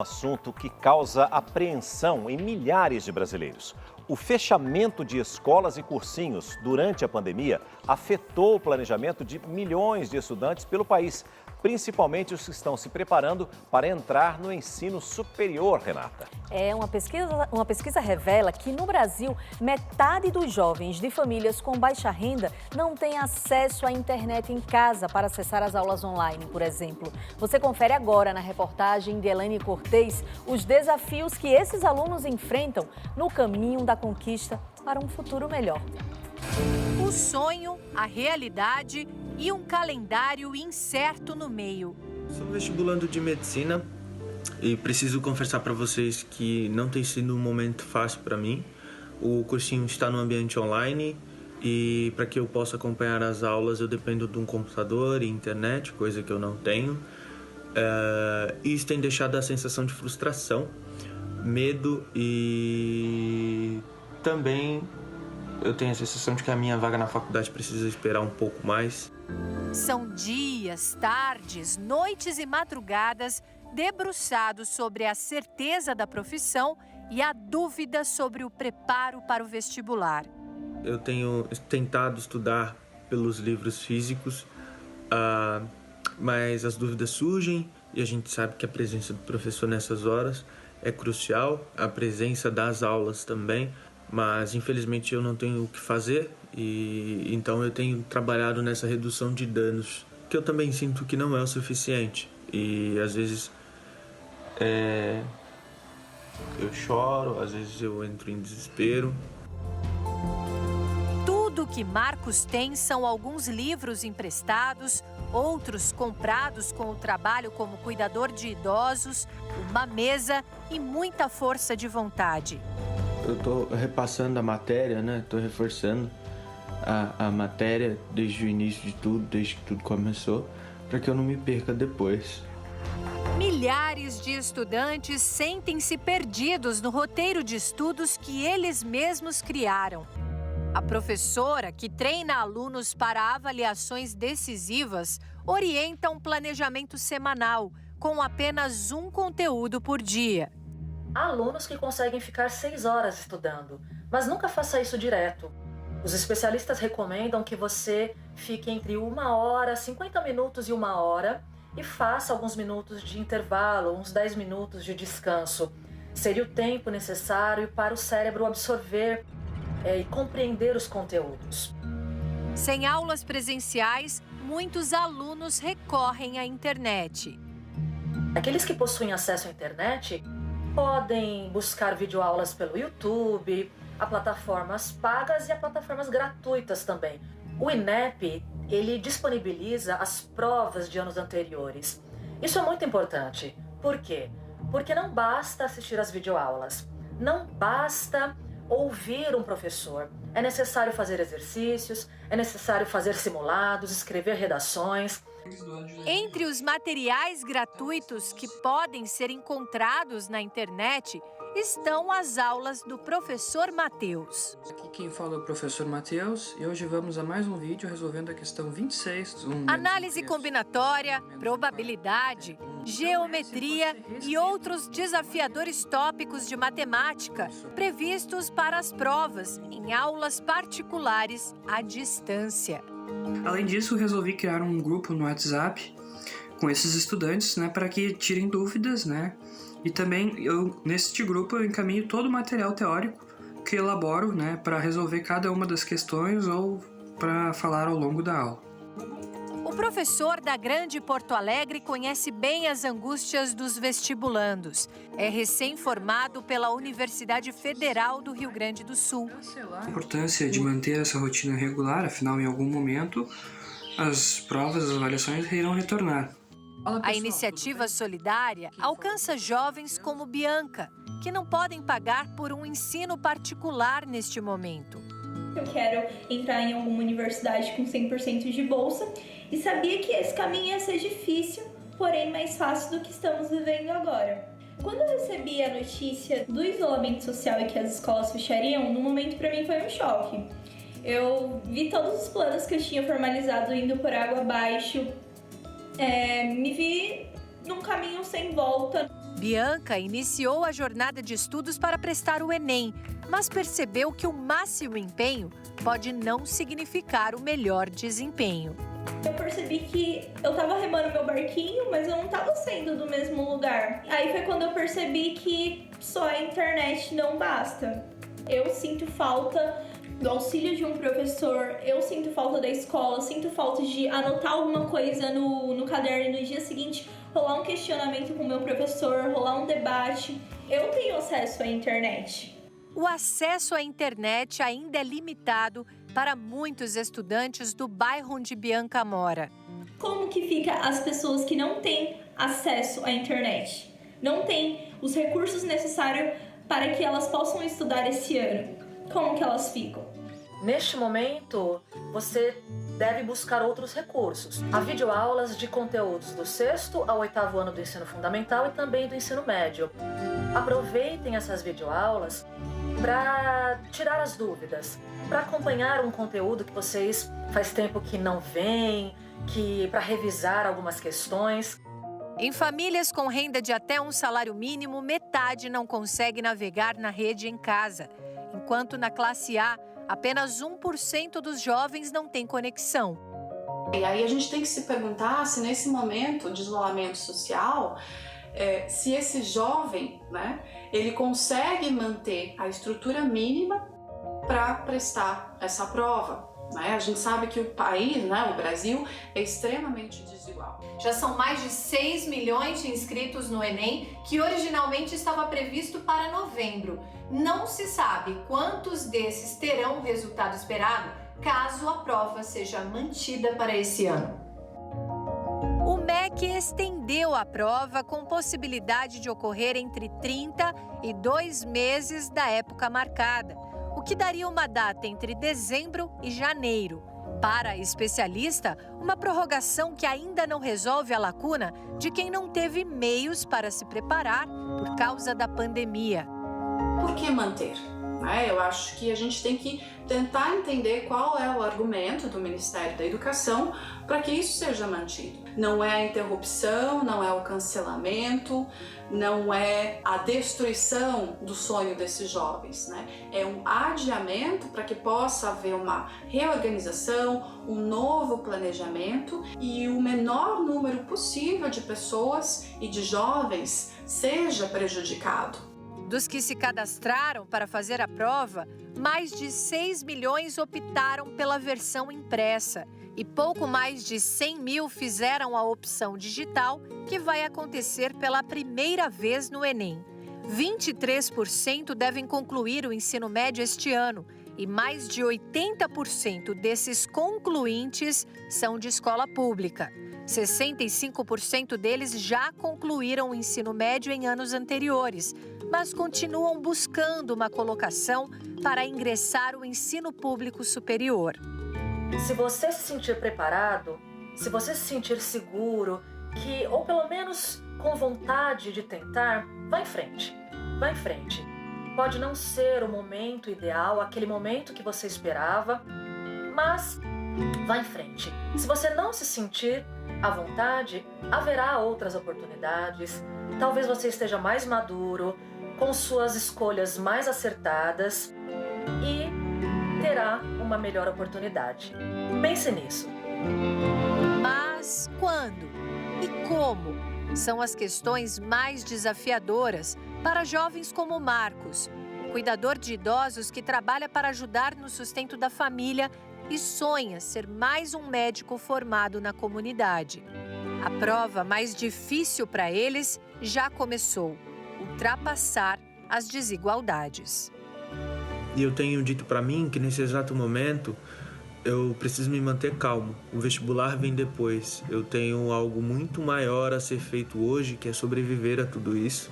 Assunto que causa apreensão em milhares de brasileiros. O fechamento de escolas e cursinhos durante a pandemia afetou o planejamento de milhões de estudantes pelo país, principalmente os que estão se preparando para entrar no ensino superior, Renata. Uma pesquisa revela que no Brasil, metade dos jovens de famílias com baixa renda não tem acesso à internet em casa para acessar as aulas online, por exemplo. Você confere agora na reportagem de Elaine Cortez os desafios que esses alunos enfrentam no caminho da conquista para um futuro melhor. O sonho, a realidade e um calendário incerto no meio. Sou vestibulando de medicina e preciso confessar para vocês que não tem sido um momento fácil para mim. O cursinho está no ambiente online e para que eu possa acompanhar as aulas eu dependo de um computador e internet, coisa que eu não tenho. Isso tem deixado a sensação de frustração, medo e também eu tenho a sensação de que a minha vaga na faculdade precisa esperar um pouco mais. São dias, tardes, noites e madrugadas debruçados sobre a certeza da profissão e a dúvida sobre o preparo para o vestibular. Eu tenho tentado estudar pelos livros físicos, mas as dúvidas surgem e a gente sabe que a presença do professor nessas horas é crucial, a presença das aulas também, mas infelizmente eu não tenho o que fazer e então eu tenho trabalhado nessa redução de danos, que eu também sinto que não é o suficiente e às vezes eu choro, às vezes eu entro em desespero. Tudo que Marcos tem são alguns livros emprestados, outros comprados com o trabalho como cuidador de idosos, uma mesa e muita força de vontade. Eu estou repassando a matéria, né? Estou reforçando a matéria desde o início de tudo, desde que tudo começou, para que eu não me perca depois. Milhares de estudantes sentem-se perdidos no roteiro de estudos que eles mesmos criaram. A professora, que treina alunos para avaliações decisivas, orienta um planejamento semanal, com apenas um conteúdo por dia. Há alunos que conseguem ficar 6 horas estudando, mas nunca faça isso direto. Os especialistas recomendam que você fique entre 1 hora, 50 minutos e 1 hora e faça alguns minutos de intervalo, uns 10 minutos de descanso. Seria o tempo necessário para o cérebro absorver e compreender os conteúdos. Sem aulas presenciais, muitos alunos recorrem à internet. Aqueles que possuem acesso à internet podem buscar videoaulas pelo YouTube, há plataformas pagas e há plataformas gratuitas também. O INEP, ele disponibiliza as provas de anos anteriores. Isso é muito importante. Por quê? Porque não basta assistir às videoaulas, não basta ouvir um professor. É necessário fazer exercícios, é necessário fazer simulados, escrever redações. Entre os materiais gratuitos que podem ser encontrados na internet estão as aulas do professor Matheus. Aqui quem fala é o professor Matheus e hoje vamos a mais um vídeo resolvendo a questão 26. Análise combinatória, probabilidade, geometria e outros desafiadores tópicos de matemática previstos para as provas em aulas particulares à distância. Além disso, resolvi criar um grupo no WhatsApp com esses estudantes, para que tirem dúvidas, E também, neste grupo, eu encaminho todo o material teórico que elaboro, para resolver cada uma das questões ou para falar ao longo da aula. O professor da Grande Porto Alegre conhece bem as angústias dos vestibulandos. É recém-formado pela Universidade Federal do Rio Grande do Sul. A importância de manter essa rotina regular, afinal, em algum momento, as provas, as avaliações irão retornar. A iniciativa solidária alcança jovens como Bianca, que não podem pagar por um ensino particular neste momento. Eu quero entrar em alguma universidade com 100% de bolsa e sabia que esse caminho ia ser difícil, porém mais fácil do que estamos vivendo agora. Quando eu recebi a notícia do isolamento social e que as escolas fechariam, no momento para mim foi um choque. Eu vi todos os planos que eu tinha formalizado indo por água abaixo, me vi num caminho sem volta. Bianca iniciou a jornada de estudos para prestar o Enem, mas percebeu que o máximo empenho pode não significar o melhor desempenho. Eu percebi que eu tava remando meu barquinho, mas eu não tava saindo do mesmo lugar. Aí foi quando eu percebi que só a internet não basta. Eu sinto falta do auxílio de um professor, eu sinto falta da escola, sinto falta de anotar alguma coisa no caderno e no dia seguinte rolar um questionamento com o meu professor, rolar um debate. Eu tenho acesso à internet. O acesso à internet ainda é limitado para muitos estudantes do bairro onde Bianca mora. Como que fica as pessoas que não têm acesso à internet? Não têm os recursos necessários para que elas possam estudar esse ano? Como que elas ficam? Neste momento, você deve buscar outros recursos. Há videoaulas de conteúdos do 6º ao 8º ano do ensino fundamental e também do ensino médio. Aproveitem essas videoaulas para tirar as dúvidas, para acompanhar um conteúdo que vocês faz tempo que não veem, para revisar algumas questões. Em famílias com renda de até um salário mínimo, metade não consegue navegar na rede em casa, enquanto na classe A, apenas 1% dos jovens não tem conexão. E aí a gente tem que se perguntar se nesse momento de isolamento social, se esse jovem, né, ele consegue manter a estrutura mínima para prestar essa prova. Né? A gente sabe que o país, né, o Brasil, é extremamente desigual. Já são mais de 6 milhões de inscritos no Enem, que originalmente estava previsto para novembro. Não se sabe quantos desses terão o resultado esperado, caso a prova seja mantida para esse ano. O MEC estendeu a prova com possibilidade de ocorrer entre 30 e 2 meses da época marcada, o que daria uma data entre dezembro e janeiro. Para a especialista, uma prorrogação que ainda não resolve a lacuna de quem não teve meios para se preparar por causa da pandemia. Por que manter? Eu acho que a gente tem que tentar entender qual é o argumento do Ministério da Educação para que isso seja mantido. Não é a interrupção, não é o cancelamento, não é a destruição do sonho desses jovens, né? É um adiamento para que possa haver uma reorganização, um novo planejamento e o menor número possível de pessoas e de jovens seja prejudicado. Dos que se cadastraram para fazer a prova, mais de 6 milhões optaram pela versão impressa e pouco mais de 100 mil fizeram a opção digital, que vai acontecer pela primeira vez no Enem. 23% devem concluir o ensino médio este ano e mais de 80% desses concluintes são de escola pública. 65% deles já concluíram o ensino médio em anos anteriores, mas continuam buscando uma colocação para ingressar o ensino público superior. Se você se sentir preparado, se você se sentir seguro, ou pelo menos com vontade de tentar, vá em frente. Vá em frente. Pode não ser o momento ideal, aquele momento que você esperava, mas vá em frente. Se você não se sentir à vontade, haverá outras oportunidades. Talvez você esteja mais maduro, com suas escolhas mais acertadas e terá uma melhor oportunidade. Pense nisso. Mas quando e como são as questões mais desafiadoras para jovens como Marcos, cuidador de idosos que trabalha para ajudar no sustento da família e sonha ser mais um médico formado na comunidade. A prova mais difícil para eles já começou: ultrapassar as desigualdades. E eu tenho dito para mim que nesse exato momento eu preciso me manter calmo. O vestibular vem depois. Eu tenho algo muito maior a ser feito hoje, que é sobreviver a tudo isso.